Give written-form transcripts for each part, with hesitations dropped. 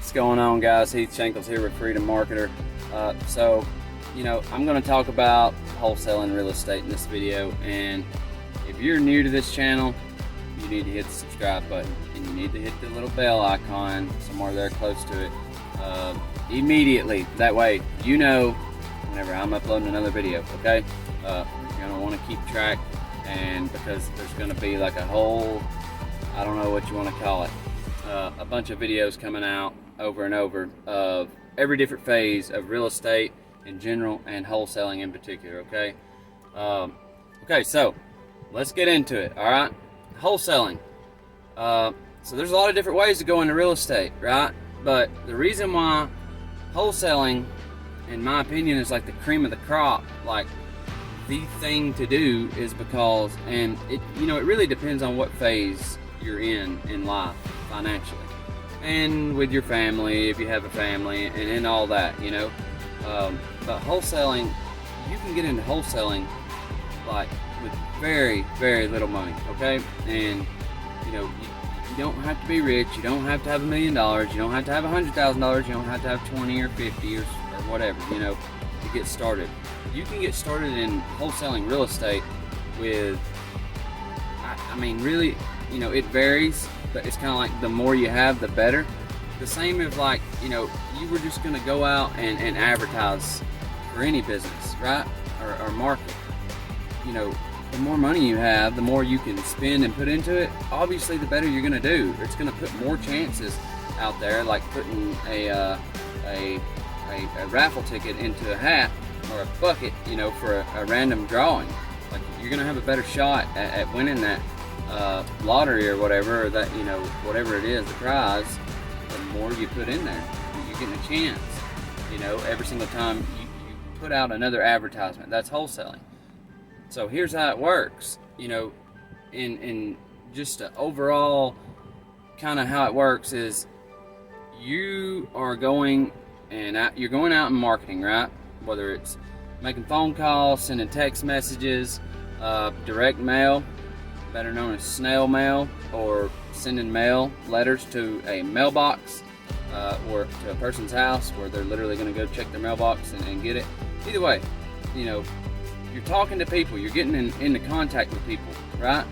What's going on, guys? Heath Shankles here with Freedom Marketer. I'm going to talk about wholesaling real estate in this video, and if you're new to this channel, you need to hit the subscribe button and you need to hit the little bell icon somewhere there close to it immediately. That way you know whenever I'm uploading another video. Okay, you're going to want to keep track, and because there's going to be like a whole, I don't know what you want to call it, a bunch of videos coming out over and over of every different phase of real estate in general and wholesaling in particular. Okay, so let's get into it. All right, wholesaling. So there's a lot of different ways to go into real estate, right? But the reason why wholesaling, in my opinion, is like the cream of the crop, like the thing to do, is because, and it really depends on what phase you're in life financially, and with your family, if you have a family, and all that, but wholesaling, you can get into wholesaling like with very, very little money. Okay, and you don't have to be rich, you don't have to have $1 million, you don't have to have $100,000, you don't have to have 20 or 50 or whatever, to get started. You can get started in wholesaling real estate with, I mean, really, it varies, but it's kind of like the more you have, the better. The same as like, you were just going to go out and advertise for any business, right? Or market. The more money you have, the more you can spend and put into it, obviously the better you're going to do. It's going to put more chances out there, like putting a raffle ticket into a hat or a bucket, for a random drawing. Like, you're going to have a better shot at winning that lottery or whatever, or that, whatever it is, the prize, the more you put in there. You're getting a chance, every single time you put out another advertisement. That's wholesaling. So here's how it works, in just an overall kind of how it works is you are going and you're going out and marketing, right? Whether it's making phone calls, sending text messages, direct mail, better known as snail mail, or sending mail letters to a mailbox or to a person's house where they're literally going to go check their mailbox and get it. Either way, you're talking to people, you're getting into contact with people, right?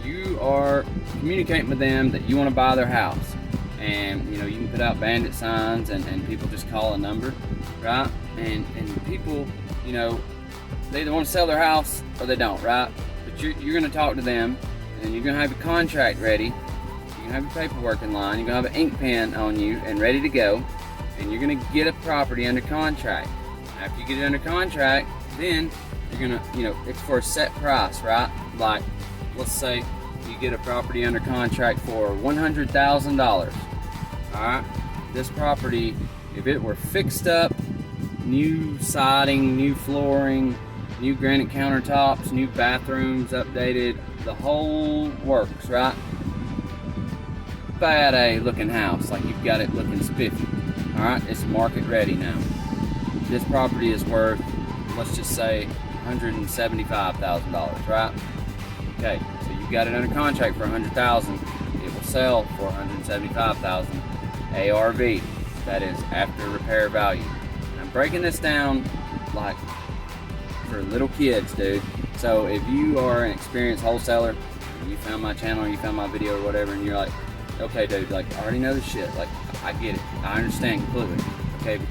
You are communicating with them that you want to buy their house, and you can put out Bandit Signs and people just call a number, right? And people, they either want to sell their house or they don't, right? But you're going to talk to them, and then you're going to have your contract ready, you're going to have your paperwork in line, you're going to have an ink pen on you and ready to go, and you're going to get a property under contract. After you get it under contract, then you're gonna, it's for a set price, right? Like, let's say you get a property under contract for $100,000. All right, this property, if it were fixed up, new siding, new flooring, new granite countertops, new bathrooms, updated, the whole works, right? Bad A looking house, like you've got it looking spiffy. All right, it's market ready now. This property is worth, let's just say, $175,000, right? Okay, so you got it under contract for $100,000. It will sell for $175,000 ARV. That is after repair value. And I'm breaking this down like for little kids, dude. So if you are an experienced wholesaler, you found my channel, or you found my video or whatever, and you're like, okay, dude, like, I already know this shit. Like, I get it. I understand completely. Okay, but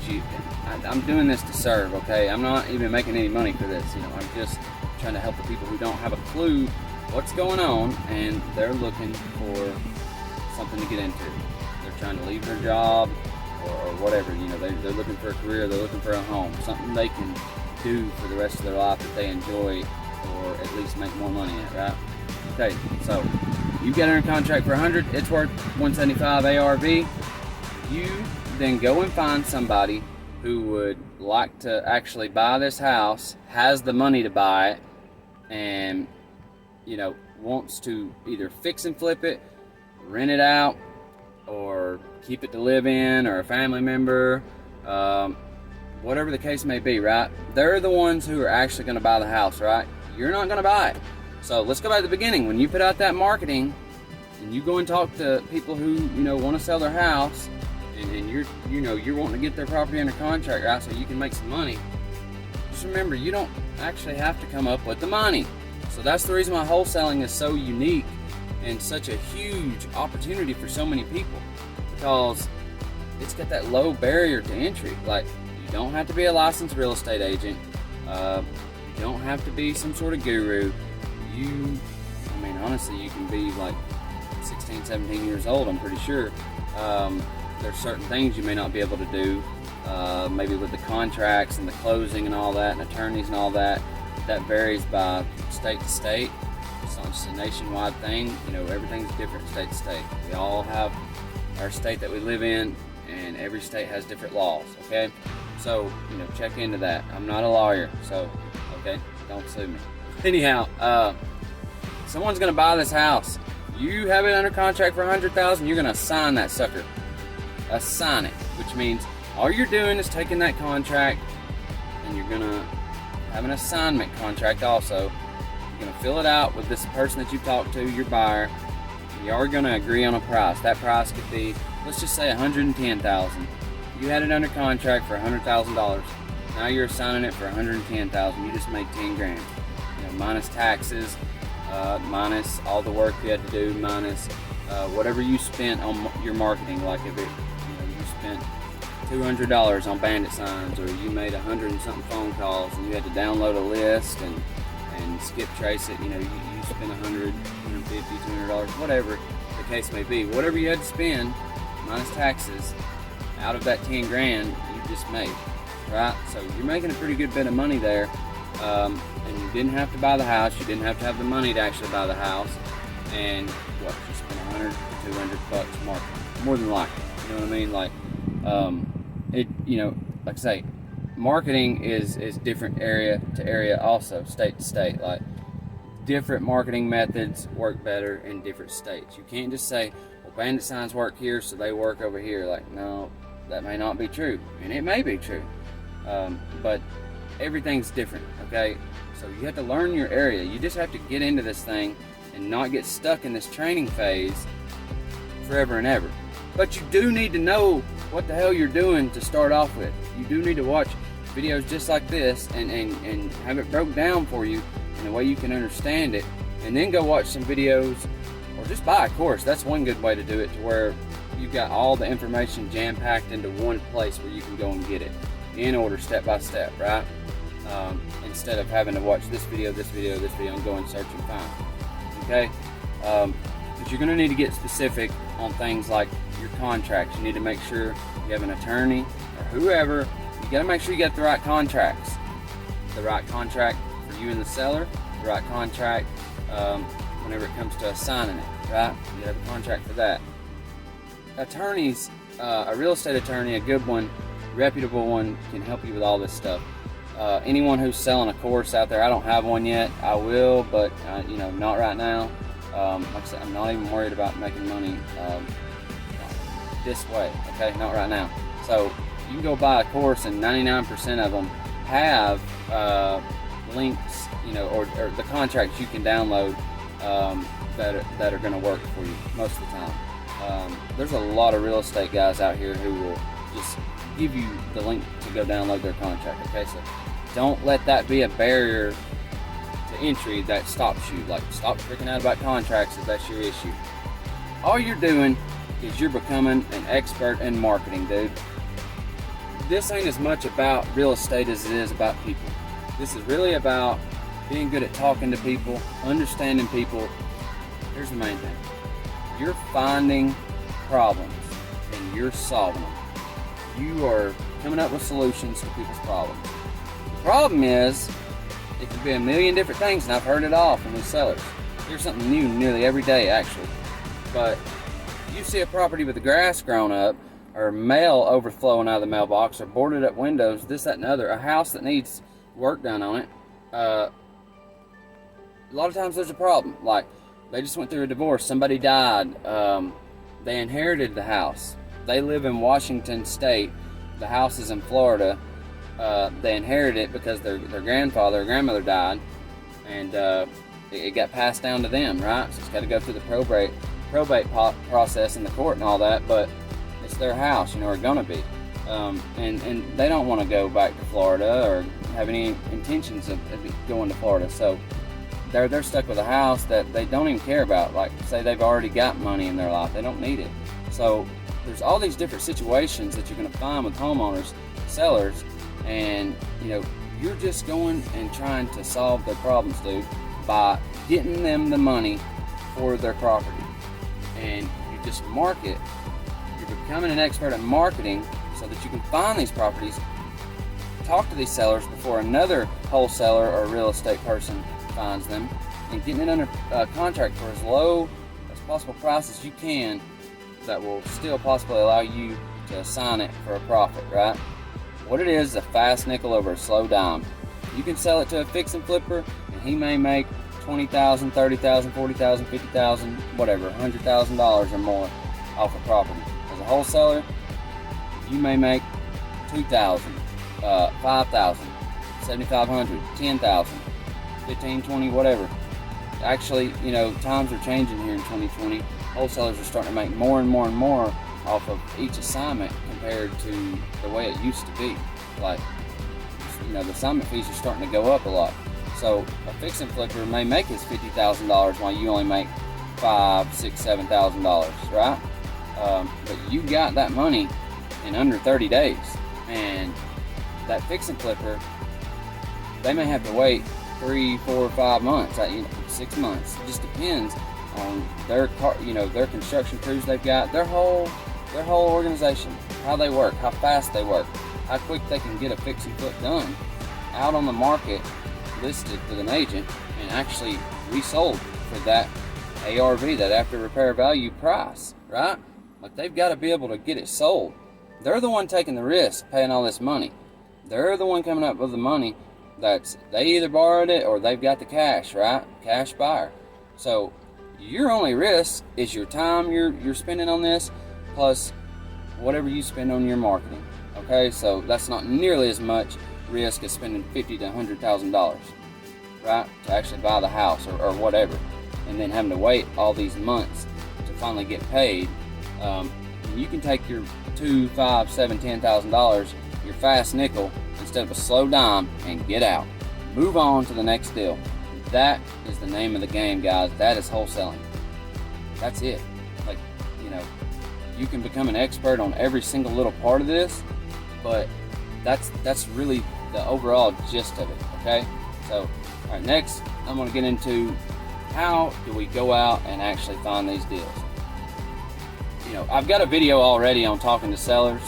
I'm doing this to serve, okay? I'm not even making any money for this, I'm just trying to help the people who don't have a clue what's going on, and they're looking for something to get into. They're trying to leave their job or whatever, they're looking for a career, they're looking for a home, something they can do for the rest of their life that they enjoy, or at least make more money at, right? Okay, so you get under contract for 100, it's worth 175 ARV. You then go and find somebody who would like to actually buy this house, has the money to buy it, and wants to either fix and flip it, rent it out, or keep it to live in, or a family member, whatever the case may be, right? They're the ones who are actually going to buy the house, right? You're not going to buy it. So let's go back to the beginning. When you put out that marketing and you go and talk to people who want to sell their house, and you're wanting to get their property under contract, right, so you can make some money, just remember, you don't actually have to come up with the money. So that's the reason why wholesaling is so unique and such a huge opportunity for so many people, because it's got that low barrier to entry. Like, you don't have to be a licensed real estate agent. You don't have to be some sort of guru. Honestly, you can be like 16, 17 years old, I'm pretty sure. There's certain things you may not be able to do, maybe with the contracts and the closing and all that, and attorneys and all that. That varies by state to state. It's not just a nationwide thing. Everything's different state to state. We all have our state that we live in, and every state has different laws, okay? So, check into that. I'm not a lawyer, so, okay, don't sue me. Anyhow, someone's gonna buy this house. You have it under contract for $100,000, you're gonna assign that sucker. Assign it, which means all you're doing is taking that contract, and you're gonna have an assignment contract also. You're gonna fill it out with this person that you talked to, your buyer, and you are gonna agree on a price. That price could be, let's just say $110,000. You had it under contract for $100,000. Now you're assigning it for $110,000. You just made 10 grand. Minus taxes, minus all the work you had to do, minus whatever you spent on your marketing. Like if you spent $200 on Bandit Signs, or you made 100 and something phone calls, and you had to download a list and skip trace it. You spent $100, $150, $200, whatever the case may be. Whatever you had to spend minus taxes out of that 10 grand you just made, right? So you're making a pretty good bit of money there. And you didn't have to buy the house. You didn't have to have the money to actually buy the house. And you spent 100 to 200 bucks marketing, more than likely. You know what I mean? Like, like I say, marketing is different area to area, also state to state. Like, different marketing methods work better in different states. You can't just say, well, Bandit Signs work here, so they work over here. Like, no, that may not be true, and it may be true, but everything's different, okay? So you have to learn your area. You just have to get into this thing and not get stuck in this training phase forever and ever. But you do need to know what the hell you're doing to start off with. You do need to watch videos just like this and have it broke down for you in a way you can understand it, and then go watch some videos or just buy a course. That's one good way to do it, to where you've got all the information jam-packed into one place where you can go and get it in order, step by step, right? Instead of having to watch this video, and go and search and find. Okay? But you're going to need to get specific on things like your contracts. You need to make sure you have an attorney or whoever. You got to make sure you got the right contracts. The right contract for you and the seller, the right contract whenever it comes to assigning it, right? You have a contract for that. Attorneys, a real estate attorney, a good one, reputable one, can help you with all this stuff. Anyone who's selling a course out there, I don't have one yet. I will, but not right now. Like I said, I'm not even worried about making money this way. Okay, not right now. So you can go buy a course, and 99% of them have links, or the contracts you can download that are going to work for you most of the time. There's a lot of real estate guys out here who will just give you the link to go download their contract. Okay, so don't let that be a barrier to entry that stops you. Like, stop freaking out about contracts if that's your issue. All you're doing is you're becoming an expert in marketing, dude. This ain't as much about real estate as it is about people. This is really about being good at talking to people, understanding people. Here's the main thing. You're finding problems and you're solving them. You are coming up with solutions to people's problems. The problem is, it could be a million different things, and I've heard it all from these sellers. Here's something new nearly every day, actually. But you see a property with the grass grown up, or mail overflowing out of the mailbox, or boarded up windows, this, that, and the other, a house that needs work done on it, a lot of times there's a problem. Like, they just went through a divorce, somebody died, they inherited the house. They live in Washington State, the house is in Florida. They inherited it because their grandfather or grandmother died, and it got passed down to them, right? So it's got to go through the probate process in the court and all that, but as their house, you know, or gonna be. And they don't want to go back to Florida or have any intentions of going to Florida. So they're stuck with a house that they don't even care about. Like, say they've already got money in their life, they don't need it. So there's all these different situations that you're going to find with homeowners, sellers, and you know, you're just going and trying to solve their problems, dude, by getting them the money for their property. And you just market. You're becoming an expert at marketing so that you can find these properties, talk to these sellers before another wholesaler or real estate person finds them, and getting it under contract for as low as possible price as you can that will still possibly allow you to assign it for a profit, right? What it is a fast nickel over a slow dime. You can sell it to a fix and flipper and he may make $20,000, $30,000, $40,000, $50,000, whatever, $100,000 or more off a property. As a wholesaler, you may make $2,000, $5,000, $7,500, $10,000, $15,000, $20,000, whatever. Actually, you know, times are changing here in 2020. Wholesalers are starting to make more and more and more off of each assignment compared to the way it used to be. Like, you know, the assignment fees are starting to go up a lot. So a fix and flipper may make his $50,000 while you only make $5,000, $6,000, $7,000, right? But you got that money in under 30 days, and that fix and flipper, they may have to wait 3, 4, 5 months, 6 months. It just depends on their their construction crews they've got, their whole organization, how they work, how fast they work, how quick they can get a fix and flip done out on the market, listed with an agent, and actually resold for that ARV, that after repair value price, right? Like, they've got to be able to get it sold. They're the one taking the risk, paying all this money. They're the one coming up with the money. They either borrowed it or they've got the cash, right? Cash buyer. So your only risk is your time you're spending on this, plus whatever you spend on your marketing. Okay, so that's not nearly as much risk as spending $50,000 to $100,000, right, to actually buy the house or whatever, and then having to wait all these months to finally get paid. You can take your $2,000, $5,000, $7,000, $10,000, your fast nickel, instead of a slow dime, and get out. Move on to the next deal. That is the name of the game, guys. That is wholesaling. That's it. Like, you know, you can become an expert on every single little part of this, but that's really the overall gist of it, okay? So, all right, next I'm going to get into how do we go out and actually find these deals. You know, I've got a video already on talking to sellers,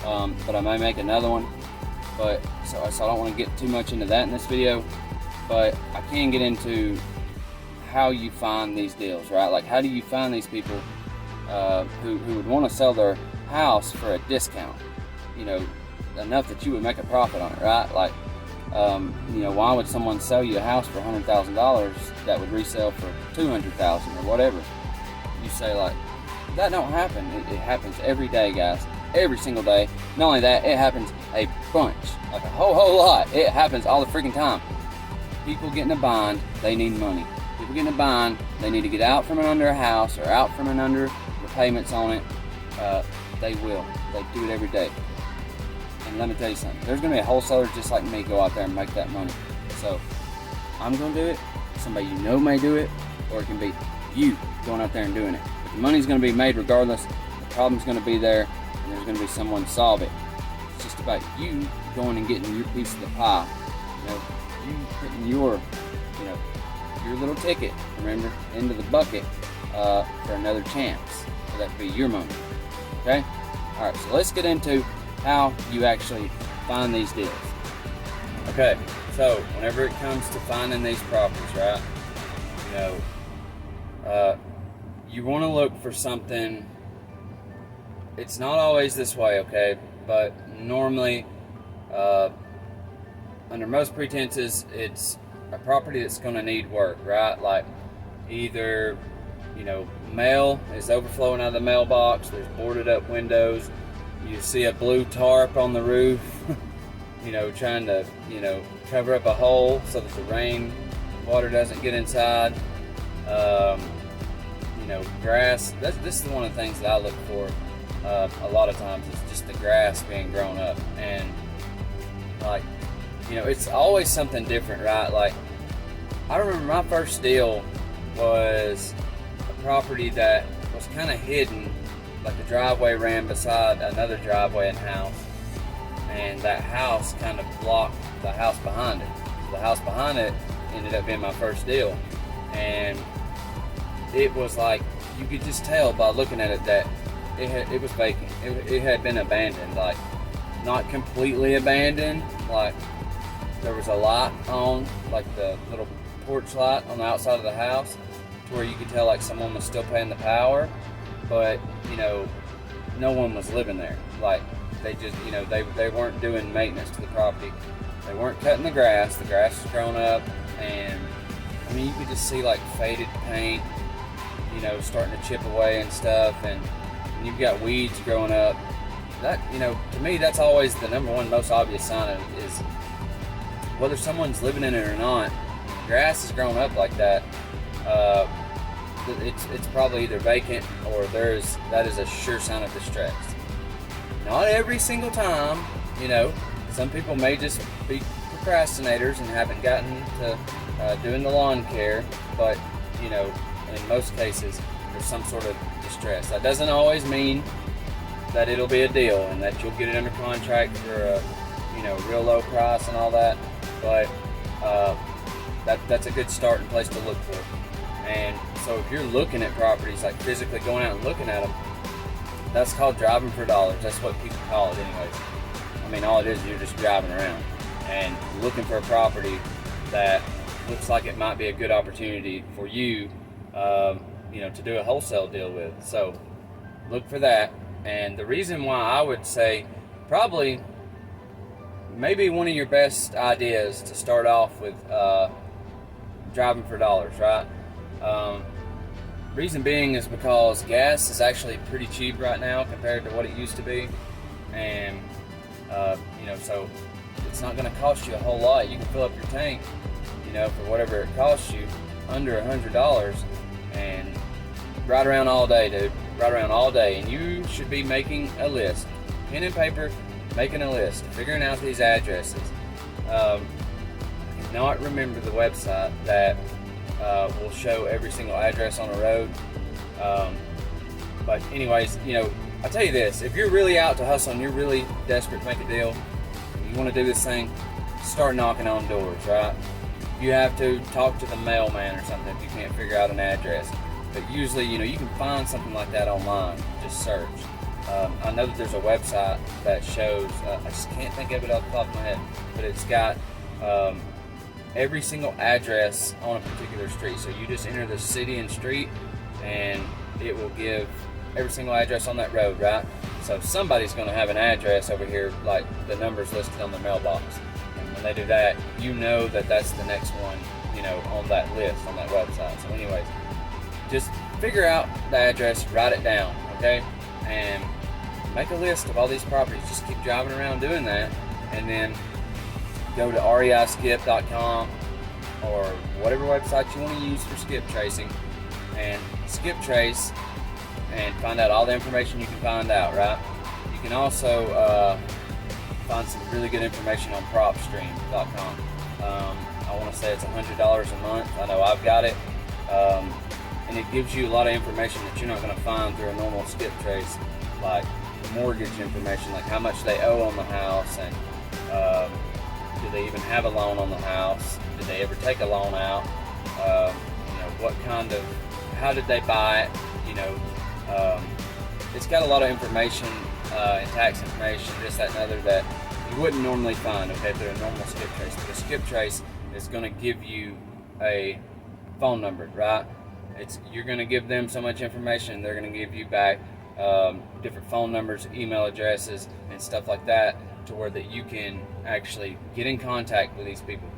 but I may make another one. But so I don't want to get too much into that in this video, but I can get into how you find these deals, right? Like, how do you find these people who would want to sell their house for a discount, you know, enough that you would make a profit on it, right? Like, you know, why would someone sell you a house for $100,000 that would resell for $200,000 or whatever? You say, like, that don't happen. It happens every day, guys. Every single day. Not only that, it happens a bunch, like a whole lot. It happens all the freaking time. People get in a bind, they need money. People get in a bind, they need to get out from under a house or out from under the payments on it. They will. They do it every day. And let me tell you something. There's going to be a wholesaler just like me go out there and make that money. So I'm going to do it. Somebody you know may do it, or it can be you going out there and doing it. But the money's going to be made regardless. The problem's going to be there. And there's going to be someone to solve it. It's just about you going and getting your piece of the pie. You know, you putting your little ticket, remember, into the bucket for another chance for that to be your money. Okay? All right, so let's get into how you actually find these deals. Okay, so whenever it comes to finding these properties, right, you know, you want to look for something. It's not always this way, okay, but normally, under most pretenses, it's a property that's going to need work, right? Like, either, you know, mail is overflowing out of the mailbox, there's boarded up windows, you see a blue tarp on the roof, you know, trying to, you know, cover up a hole so that the rain water doesn't get inside. You know, grass. This is one of the things that I look for. a lot of times it's just the grass being grown up, and like, you know, it's always something different, right? Like, I remember my first deal was a property that was kind of hidden, like the driveway ran beside another driveway and house, and that house kind of blocked the house behind it. So the house behind it ended up being my first deal, and it was like, you could just tell by looking at it that it was vacant. It had been abandoned, like not completely abandoned. Like there was a light on, like the little porch light on the outside of the house, to where you could tell like someone was still paying the power, but you know, no one was living there. Like they just, you know, they weren't doing maintenance to the property. They weren't cutting the grass. The grass was grown up, and I mean, you could just see like faded paint, you know, starting to chip away and stuff, and you've got weeds growing up. That, you know, to me, that's always the number one most obvious sign of it, is whether someone's living in it or not. Grass is growing up like that. It's probably either vacant or that is a sure sign of distress. Not every single time, you know. Some people may just be procrastinators and haven't gotten to doing the lawn care, but you know, in most cases, there's some sort of distress. That doesn't always mean that it'll be a deal and that you'll get it under contract for a, you know, real low price and all that, but that's a good starting place to look for. And so if you're looking at properties, like physically going out and looking at them, that's called driving for dollars. That's what people call it anyways. I mean, all it is you're just driving around and looking for a property that looks like it might be a good opportunity for you, you know, to do a wholesale deal with. So look for that. And the reason why I would say probably maybe one of your best ideas to start off with driving for dollars, right? Reason being is because gas is actually pretty cheap right now compared to what it used to be, and you know, so it's not going to cost you a whole lot. You can fill up your tank, you know, for whatever it costs you, under $100, and ride around all day, dude. Ride around all day, and you should be making a list, pen and paper, making a list, figuring out these addresses. I cannot remember the website that will show every single address on a road. But anyways, you know, I'll tell you this, if you're really out to hustle and you're really desperate to make a deal, you want to do this thing, start knocking on doors, right? You have to talk to the mailman or something if you can't figure out an address. But usually, you know, you can find something like that online. Just search. I know that there's a website that shows, I just can't think of it off the top of my head, but it's got every single address on a particular street. So you just enter the city and street, and it will give every single address on that road, right? So somebody's going to have an address over here, like the numbers listed on the mailbox. And when they do that, you know that that's the next one, you know, on that list, on that website. So anyways, just figure out the address, write it down, okay? And make a list of all these properties. Just keep driving around doing that, and then go to reiskip.com or whatever website you want to use for skip tracing, and skip trace and find out all the information you can find out, right? You can also find some really good information on propstream.com. I want to say it's $100 a month. I know I've got it. And it gives you a lot of information that you're not going to find through a normal skip trace, like mortgage information, like how much they owe on the house, and do they even have a loan on the house? Did they ever take a loan out? You know, what kind of, how did they buy it? You know, it's got a lot of information and tax information, this, that, and other that you wouldn't normally find, okay, through a normal skip trace. But a skip trace is going to give you a phone number, right? You're going to give them so much information, they're going to give you back different phone numbers, email addresses, and stuff like that, to where that you can actually get in contact with these people.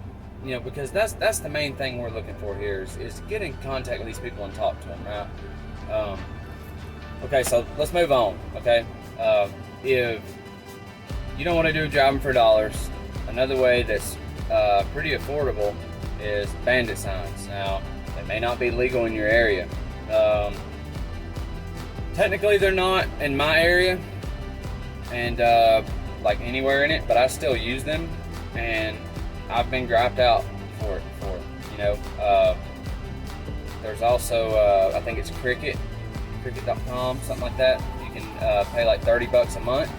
You know, because that's the main thing we're looking for here is get in contact with these people and talk to them, right? Okay, so let's move on, okay? If you don't want to do driving for dollars, another way that's pretty affordable is Bandit Signs. Now, they may not be legal in your area. Technically, they're not in my area and like anywhere in it, but I still use them, and I've been griped out for it before. You know, there's also I think it's cricket.com, something like that. You can pay like $30 a month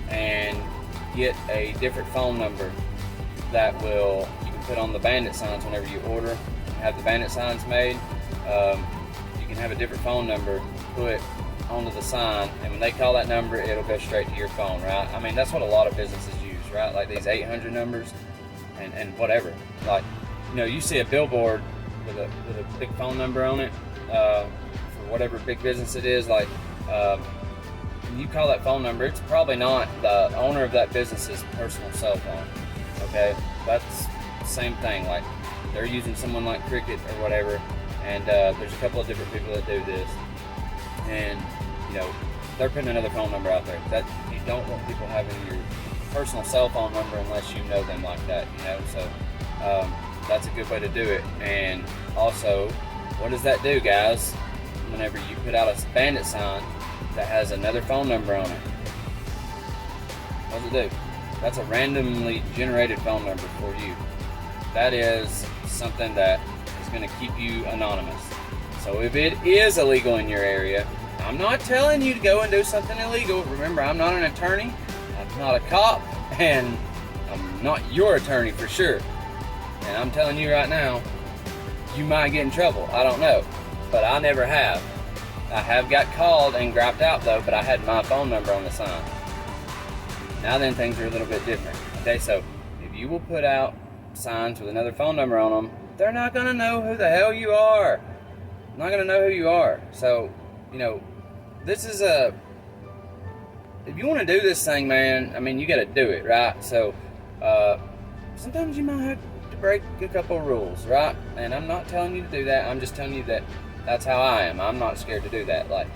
and get a different phone number that you can put on the Bandit signs whenever you order. Have the Bandit signs made. You can have a different phone number put onto the sign, and when they call that number, it'll go straight to your phone, right? I mean, that's what a lot of businesses use, right? Like these 800 numbers and whatever. Like, you know, you see a billboard with a big phone number on it for whatever big business it is. Like, when you call that phone number, it's probably not the owner of that business's personal cell phone. Okay, that's the same thing. Like, they're using someone like Cricket or whatever, and there's a couple of different people that do this, and you know, they're putting another phone number out there. That you don't want people having your personal cell phone number unless you know them like that. You know, so that's a good way to do it. And also, what does that do, guys? Whenever you put out a Bandit sign that has another phone number on it, what does it do? That's a randomly generated phone number for you. That is something that is going to keep you anonymous. So if it is illegal in your area, I'm not telling you to go and do something illegal. Remember, I'm not an attorney, I'm not a cop, and I'm not your attorney for sure. And I'm telling you right now, you might get in trouble. I don't know, but I never have. I have got called and griped out though, but I had my phone number on the sign. Now then, things are a little bit different. Okay, so if you will put out signs with another phone number on them, they're not gonna know who the hell you are. Not gonna know who you are. So, you know, this is if you want to do this thing, man, I mean, you got to do it, right? So, sometimes you might have to break a couple of rules, right? And I'm not telling you to do that. I'm just telling you that that's how I am. I'm not scared to do that. Like,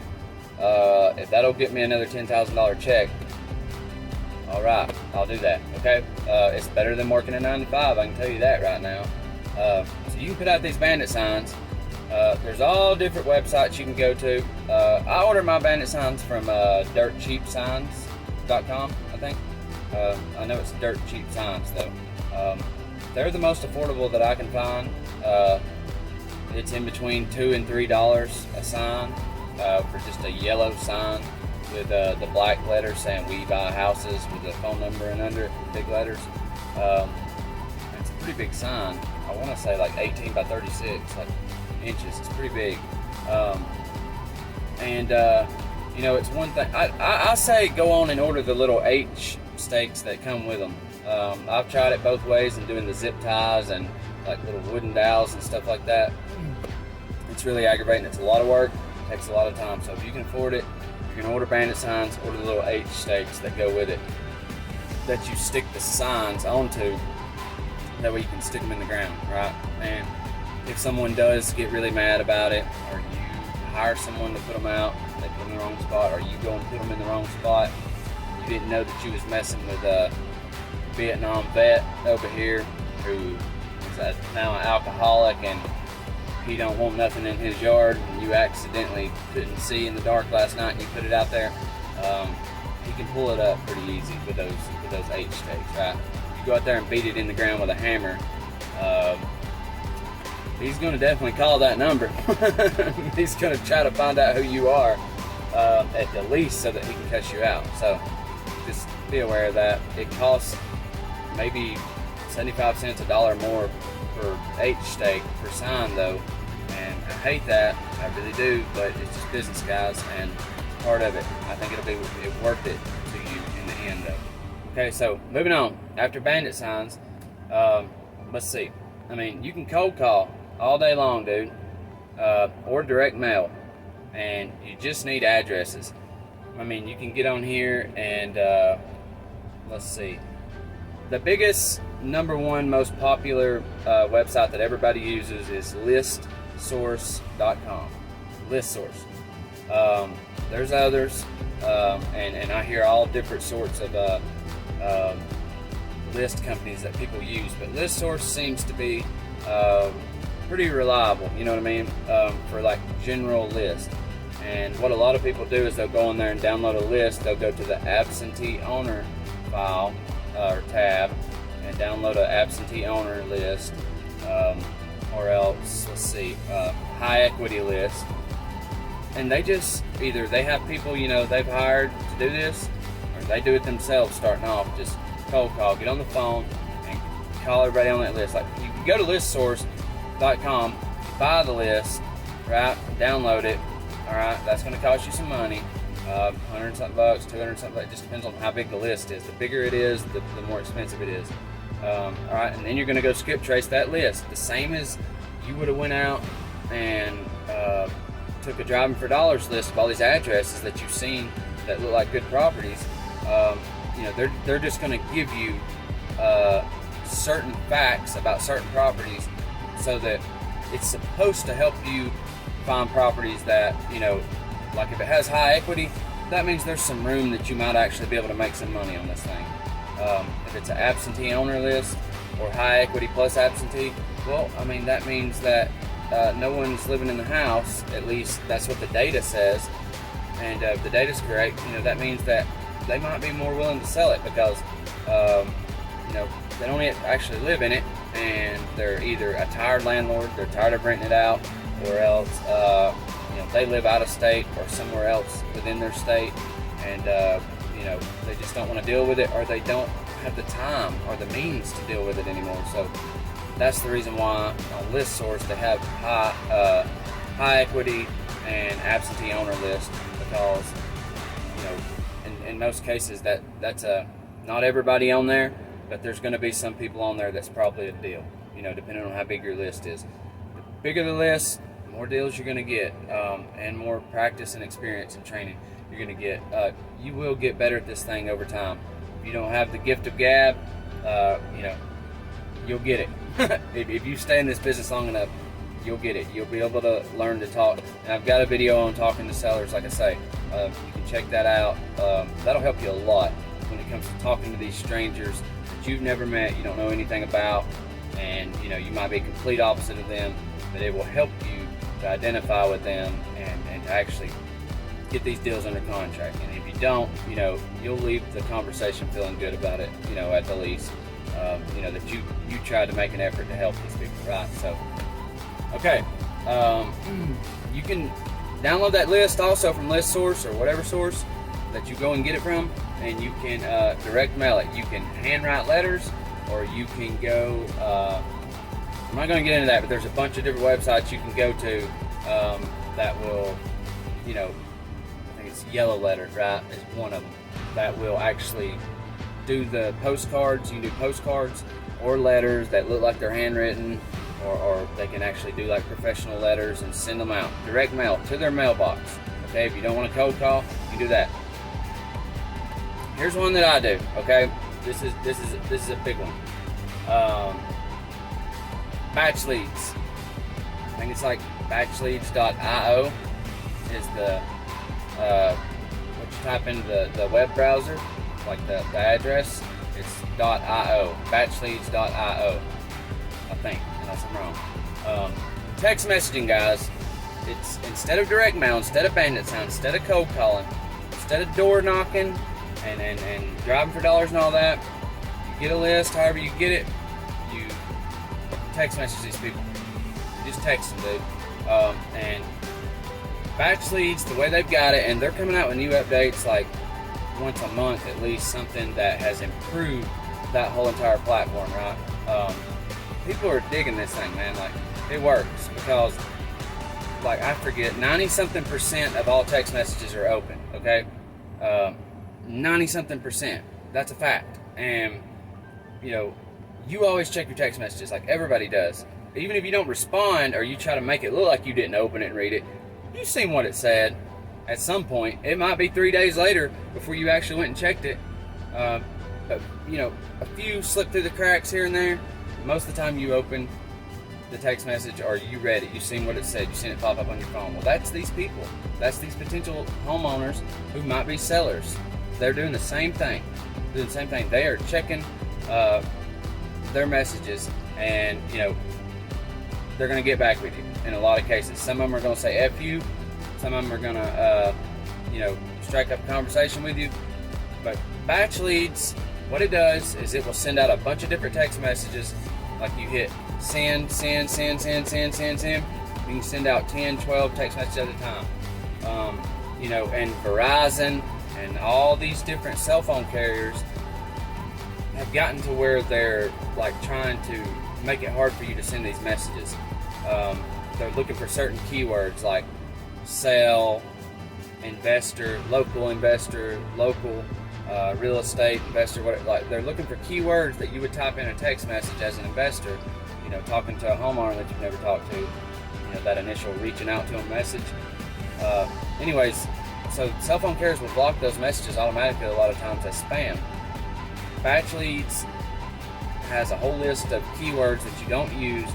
if that'll get me another $10,000 check, all right, I'll do that. Okay, it's better than working a 9 to 5. I can tell you that right now. So you can put out these Bandit signs. There's all different websites you can go to. I order my Bandit signs from dirtcheapsigns.com, I think. I know it's Dirt Cheap Signs though. They're the most affordable that I can find. It's in between $2 and $3 a sign for just a yellow sign with the black letters saying "We Buy Houses" with the phone number and under it, big letters. It's a pretty big sign. I want to say like 18 by 36, like inches. It's pretty big. You know, it's one thing. I say go on and order the little H stakes that come with them. I've tried it both ways and doing the zip ties and like little wooden dowels and stuff like that. It's really aggravating. It's a lot of work. It takes a lot of time. So if you can afford it, you're gonna order Bandit signs, order the little H stakes that go with it, that you stick the signs onto. That way you can stick them in the ground, right? And if someone does get really mad about it, or you hire someone to put them out, they put them in the wrong spot, or you go and put them in the wrong spot, you didn't know that you was messing with a Vietnam vet over here who is now an alcoholic and he don't want nothing in his yard, and you accidentally couldn't see in the dark last night and you put it out there, he can pull it up pretty easy with those H stakes, right? You go out there and beat it in the ground with a hammer, he's going to definitely call that number. He's going to try to find out who you are at the least so that he can cuss you out. So just be aware of that. It costs maybe 75 cents, $1 more per H stake per sign though. And I hate that, I really do, but it's just business, guys, and part of it. I think it'll be worth it to you in the end though. Okay, so moving on. After Bandit signs, let's see. I mean, you can cold call all day long, dude, or direct mail, and you just need addresses. I mean, you can get on here and let's see. The biggest, #1 most popular website that everybody uses is listsource.com. Listsource. There's others, and I hear all different sorts of list companies that people use, but ListSource seems to be pretty reliable, you know what I mean, for like general list. And what a lot of people do is they'll go in there and download a list. They'll go to the absentee owner file or tab and download an absentee owner list, or else, let's see, high equity list. And they just, either they have people, you know, they've hired to do this, or they do it themselves starting off. Just cold call, get on the phone and call everybody on that list. Like, you can go to listsource.com, buy the list, right, download it. All right, that's going to cost you some money, $100 and something bucks, $200 and something. It just depends on how big the list is. The bigger it is, the more expensive it is. All right, and then you're going to go skip trace that list, the same as you would have went out and took a driving for dollars list of all these addresses that you've seen that look like good properties. You know, they're just going to give you certain facts about certain properties, so that it's supposed to help you find properties that, you know, like if it has high equity, that means there's some room that you might actually be able to make some money on this thing. If it's an absentee owner list or high equity plus absentee, well, I mean, that means that no one's living in the house. At least that's what the data says. And if the data's correct, you know, that means that they might be more willing to sell it because, you know, they don't actually live in it, and they're either a tired landlord, they're tired of renting it out, or else, you know, they live out of state or somewhere else within their state, and you know, they just don't want to deal with it, or they don't have the time or the means to deal with it anymore. So that's the reason why on ListSource they have high equity and absentee owner list, because, you know, in most cases that's not everybody on there, but there's going to be some people on there that's probably a deal, you know, depending on how big your list is. The bigger the list, the more deals you're going to get, and more practice and experience and training you're going to get. You will get better at this thing over time. If you don't have the gift of gab, you know, you'll get it. If you stay in this business long enough, you'll get it. You'll be able to learn to talk. And I've got a video on talking to sellers, like I say. You can check that out. That'll help you a lot when it comes to talking to these strangers that you've never met, you don't know anything about, and, you know, you might be a complete opposite of them, but it will help you to identify with them and to actually get these deals under contract. And if you don't, you know, you'll leave the conversation feeling good about it, you know, at the least. You know, that you tried to make an effort to help these people, right? So, okay, you can download that list also from ListSource or whatever source that you go and get it from, and you can direct mail it. You can handwrite letters, or you can go, I'm not going to get into that, but there's a bunch of different websites you can go to that will, you know, I think it's Yellow Letter, right, is one of them, that will actually do the postcards. You can do postcards or letters that look like they're handwritten, or they can actually do like professional letters and send them out, direct mail to their mailbox. Okay, if you don't want to cold call, you can do that. Here's one that I do. Okay, this is a big one. Batch leads. I think it's like batchleads.io is the what you type into the web browser, like the address. It's .io, batchleads.io, I think, unless I'm wrong. Text messaging, guys. It's instead of direct mail, instead of Bandit Signs, instead of cold calling, instead of door knocking and driving for dollars and all that, you get a list, however you get it, you text message these people. You just text them, dude. And Batch Leads, the way they've got it, and they're coming out with new updates like once a month at least, something that has improved that whole entire platform, right? People are digging this thing, man. Like, it works, because, like, I forget, 90-something% of all text messages are open, okay? 90-something%. That's a fact. And, you know, you always check your text messages, like everybody does. Even if you don't respond, or you try to make it look like you didn't open it and read it, you've seen what it said at some point. It might be 3 days later before you actually went and checked it. But, you know, a few slip through the cracks here and there. Most of the time you open the text message, or you read it, you've seen what it said, you've seen it pop up on your phone. Well, that's these people. That's these potential homeowners who might be sellers. They're doing the same thing. They are checking their messages, and, you know, they're going to get back with you in a lot of cases. Some of them are going to say F you. Some Some of them are gonna, strike up a conversation with you. But batch leads, what it does is it will send out a bunch of different text messages. Like you hit send. You can send out 10, 12 text messages at a time. And Verizon and all these different cell phone carriers have gotten to where they're like trying to make it hard for you to send these messages. They're looking for certain keywords like sell, investor, local real estate investor. They're looking for keywords that you would type in a text message as an investor. Talking to a homeowner that you've never talked to. That initial reaching out to them message. So cell phone carriers will block those messages automatically a lot of times as spam. Batch Leads has a whole list of keywords that you don't use,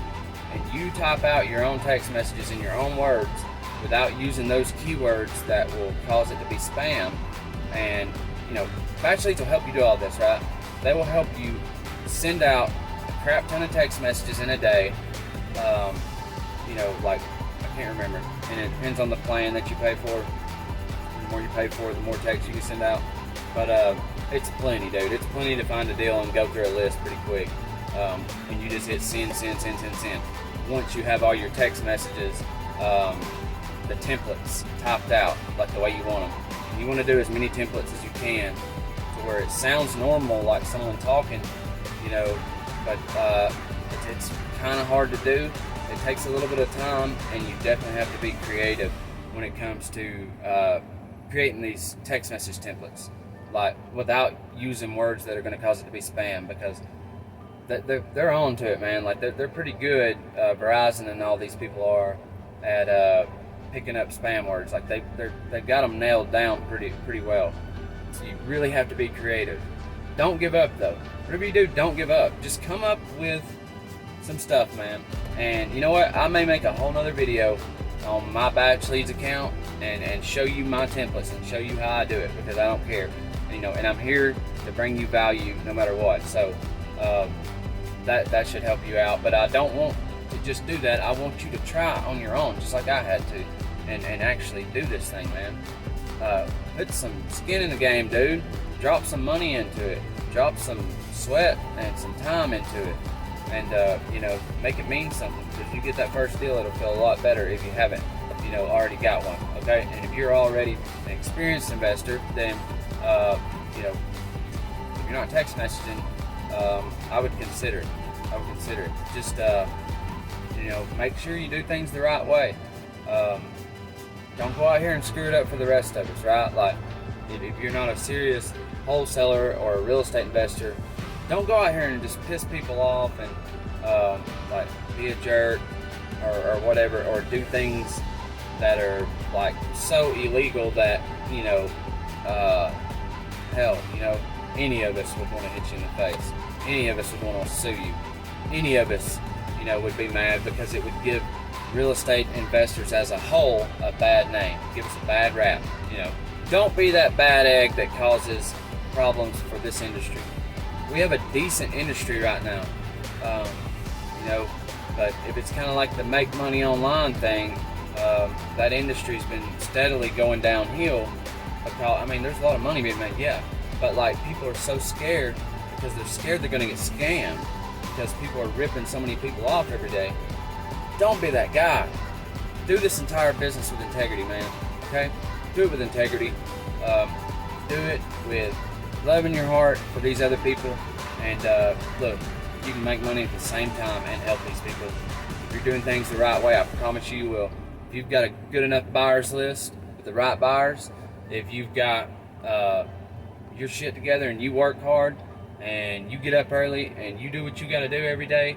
and you type out your own text messages in your own words without using those keywords that will cause it to be spam. And Batch Leads will help you do all this, right? They will help you send out a crap ton of text messages in a day. I can't remember, and it depends on the plan that you pay for. The more you pay for, the more text you can send out. But it's plenty, dude. It's plenty to find a deal and go through a list pretty quick. And you just hit send. Once you have all your text messages, the templates typed out like the way you want them. And you want to do as many templates as you can to where it sounds normal, like someone talking, but it's kind of hard to do. It takes a little bit of time, and you definitely have to be creative when it comes to creating these text message templates, like without using words that are going to cause it to be spam, because they're on to it, man. Like they're pretty good. Verizon and all these people are at picking up spam words. Like they've got them nailed down pretty well. So you really have to be creative. Don't give up though. Whatever you do, don't give up. Just come up with some stuff, man. And you know what? I may make a whole nother video on my Batch Leads account and show you my templates and show you how I do it, because I don't care. And I'm here to bring you value no matter what. So that should help you out. But I don't want to just do that. I want you to try on your own, just like I had to, and actually do this thing, man. Put some skin in the game, dude. Drop some money into it. Drop some sweat and some time into it. And make it mean something, because you get that first deal, it'll feel a lot better if you haven't already got one. Okay, and if you're already an experienced investor, then if you're not text messaging, I would consider it. Just make sure you do things the right way. Don't go out here and screw it up for the rest of us, right? Like if you're not a serious wholesaler or a real estate investor, don't go out here and just piss people off and be a jerk or whatever, or do things that are like so illegal that any of us would want to hit you in the face. Any of us would want to sue you. Any of us would be mad, because it would give real estate investors as a whole a bad name, give us a bad rap. Don't be that bad egg that causes problems for this industry. We have a decent industry right now, but if it's kind of like the make money online thing, that industry's been steadily going downhill, because there's a lot of money being made, yeah, but like people are so scared, because they're scared they're going to get scammed, because people are ripping so many people off every day. Don't be that guy. Do this entire business with integrity, man. Okay, do it with integrity. Do it with love in your heart for these other people, and look, you can make money at the same time and help these people. If you're doing things the right way, I promise you will. If you've got a good enough buyers list with the right buyers, if you've got your shit together and you work hard and you get up early and you do what you got to do every day,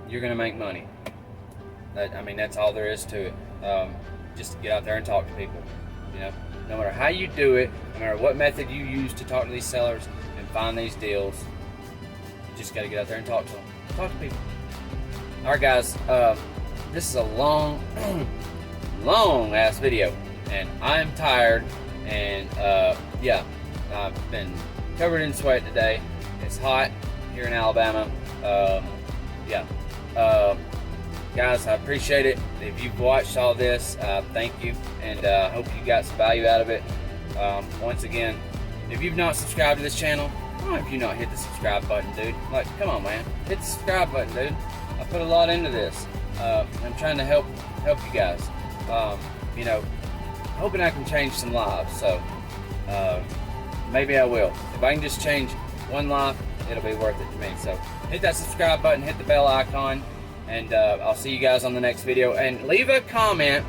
you're gonna make money. That's all there is to it. Just to get out there and talk to people. No matter how you do it, no matter what method you use to talk to these sellers and find these deals, you just got to get out there and talk to them. Talk to people. All right, guys. This is a long ass video, and I'm tired. And I've been covered in sweat today. It's hot here in Alabama. Got guys, I appreciate it. If you've watched all this, thank you, and hope you got some value out of it. Once again, if you've not subscribed to this channel, why have you not hit the subscribe button, dude? Like, come on, man, hit the subscribe button, dude. I put a lot into this. I'm trying to help you guys. You know, hoping I can change some lives. So maybe I will. If I can just change one life, it'll be worth it to me. So hit that subscribe button, hit the bell icon, and I'll see you guys on the next video. And leave a comment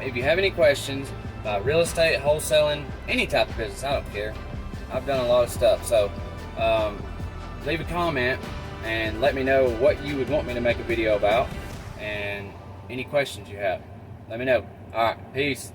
if you have any questions about real estate, wholesaling, any type of business. I don't care. I've done a lot of stuff. So leave a comment and let me know what you would want me to make a video about, and any questions you have. Let me know. All right, peace.